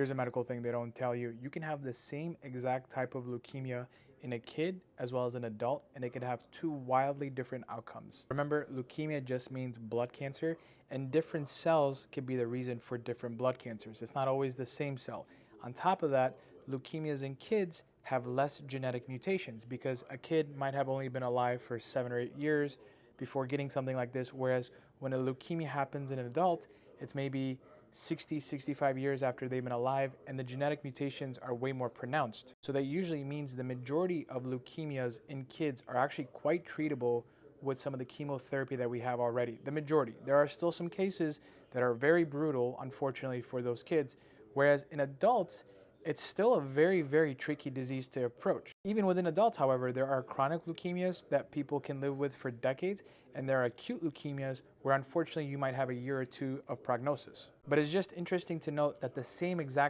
here's a medical thing they don't tell you. You can have the same exact type of leukemia in a kid as well as an adult, and it could have two wildly different outcomes. Remember, leukemia just means blood cancer, and different cells could be the reason for different blood cancers. It's not always the same cell. On top of that, leukemias in kids have less genetic mutations because a kid might have only been alive for 7 or 8 years before getting something like this, whereas when a leukemia happens in an adult, it's maybe 60, 65 years after they've been alive, and the genetic mutations are way more pronounced. So that usually means the majority of leukemias in kids are actually quite treatable with some of the chemotherapy that we have already. The majority. There are still some cases that are very brutal, unfortunately, for those kids, whereas in adults, it's still a very, very tricky disease to approach. Even within adults, however, there are chronic leukemias that people can live with for decades, and there are acute leukemias where unfortunately you might have a year or two of prognosis. But it's just interesting to note that the same exact